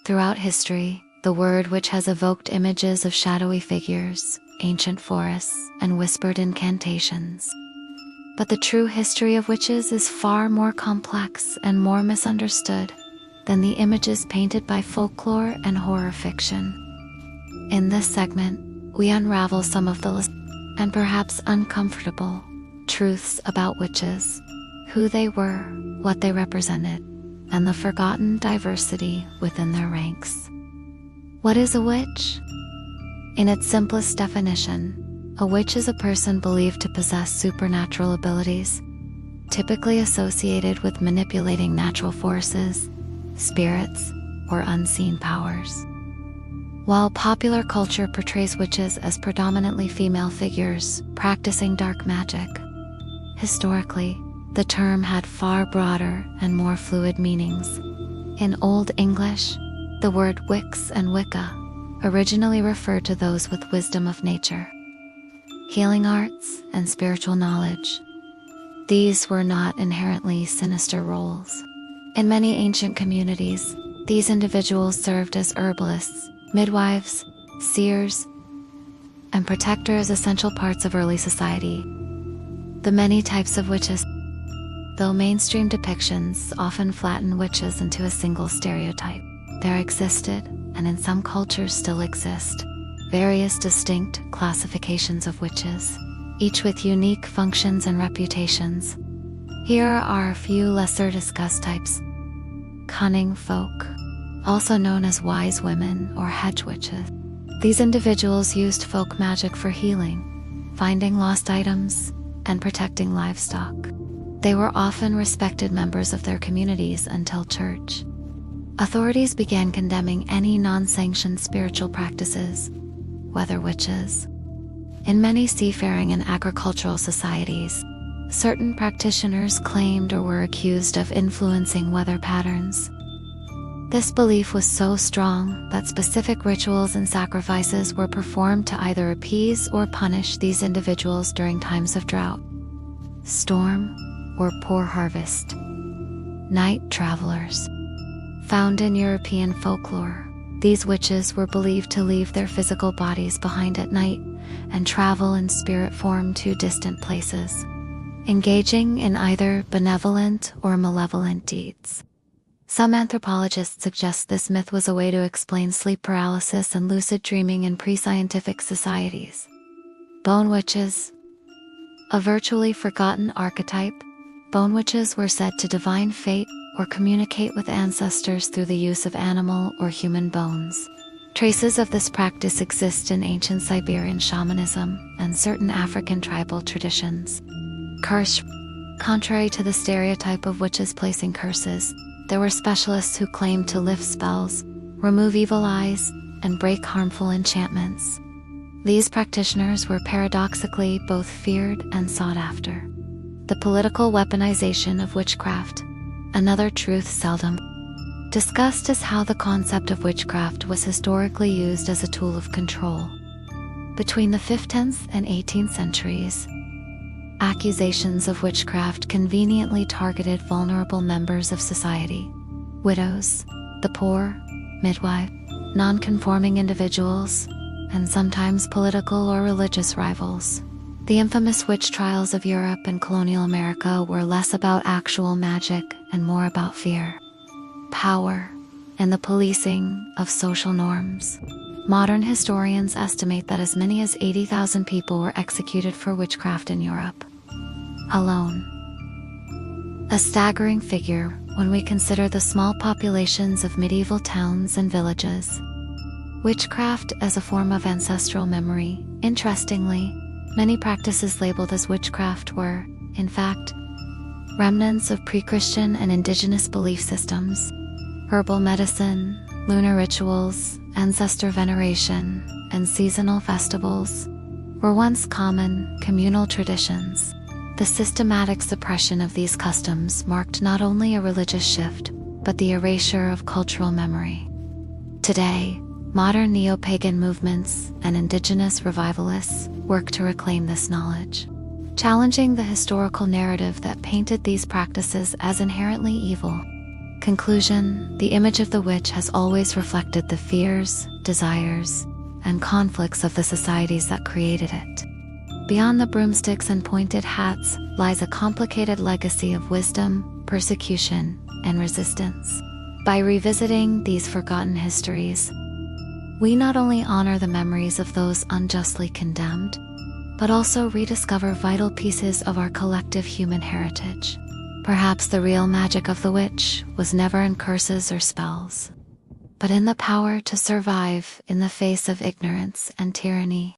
Throughout history, the word witch has evoked images of shadowy figures, ancient forests, and whispered incantations. But the true history of witches is far more complex and more misunderstood than the images painted by folklore and horror fiction. In this segment, we unravel some of the and perhaps uncomfortable truths about witches, who they were, what they represented, and the forgotten diversity within their ranks. What is a witch? In its simplest definition, a witch is a person believed to possess supernatural abilities, typically associated with manipulating natural forces, spirits, or unseen powers. While popular culture portrays witches as predominantly female figures practicing dark magic, historically, the term had far broader and more fluid meanings. In Old English, the word wix and wicca originally referred to those with wisdom of nature, healing arts, and spiritual knowledge. These were not inherently sinister roles. In many ancient communities, these individuals served as herbalists, midwives, seers, and protectors, essential parts of early society. The many types of witches. Though mainstream depictions often flatten witches into a single stereotype, there existed, and in some cultures still exist, various distinct classifications of witches, each with unique functions and reputations. Here are a few lesser discussed types. Cunning folk, also known as wise women or hedge witches. These individuals used folk magic for healing, finding lost items, and protecting livestock. They were often respected members of their communities until church authorities began condemning any non-sanctioned spiritual practices, whether witches. In many seafaring and agricultural societies, certain practitioners claimed or were accused of influencing weather patterns. This belief was so strong that specific rituals and sacrifices were performed to either appease or punish these individuals during times of drought, storm, or poor harvest. Night travelers. Found in European folklore, these witches were believed to leave their physical bodies behind at night and travel in spirit form to distant places, engaging in either benevolent or malevolent deeds. Some anthropologists suggest this myth was a way to explain sleep paralysis and lucid dreaming in pre-scientific societies. Bone witches. A virtually forgotten archetype, bone witches were said to divine fate or communicate with ancestors through the use of animal or human bones. Traces of this practice exist in ancient Siberian shamanism and certain African tribal traditions. Curse. Contrary to the stereotype of witches placing curses, there were specialists who claimed to lift spells, remove evil eyes, and break harmful enchantments. These practitioners were paradoxically both feared and sought after. The political weaponization of witchcraft. Another truth seldom discussed is how the concept of witchcraft was historically used as a tool of control. Between the 15th and 18th centuries, accusations of witchcraft conveniently targeted vulnerable members of society: widows, the poor, midwives, non-conforming individuals, and sometimes political or religious rivals. The infamous witch trials of Europe and colonial America were less about actual magic and more about fear, power, and the policing of social norms. Modern historians estimate that as many as 80,000 people were executed for witchcraft in Europe alone. A staggering figure when we consider the small populations of medieval towns and villages. Witchcraft as a form of ancestral memory. Interestingly, many practices labeled as witchcraft were, in fact, remnants of pre-Christian and indigenous belief systems. Herbal medicine, lunar rituals, ancestor veneration, and seasonal festivals were once common communal traditions. The systematic suppression of these customs marked not only a religious shift, but the erasure of cultural memory. Today, modern neo-pagan movements and indigenous revivalists work to reclaim this knowledge, challenging the historical narrative that painted these practices as inherently evil. Conclusion: the image of the witch has always reflected the fears, desires, and conflicts of the societies that created it. Beyond the broomsticks and pointed hats lies a complicated legacy of wisdom, persecution, and resistance. By revisiting these forgotten histories, we not only honor the memories of those unjustly condemned, but also rediscover vital pieces of our collective human heritage. Perhaps the real magic of the witch was never in curses or spells, but in the power to survive in the face of ignorance and tyranny.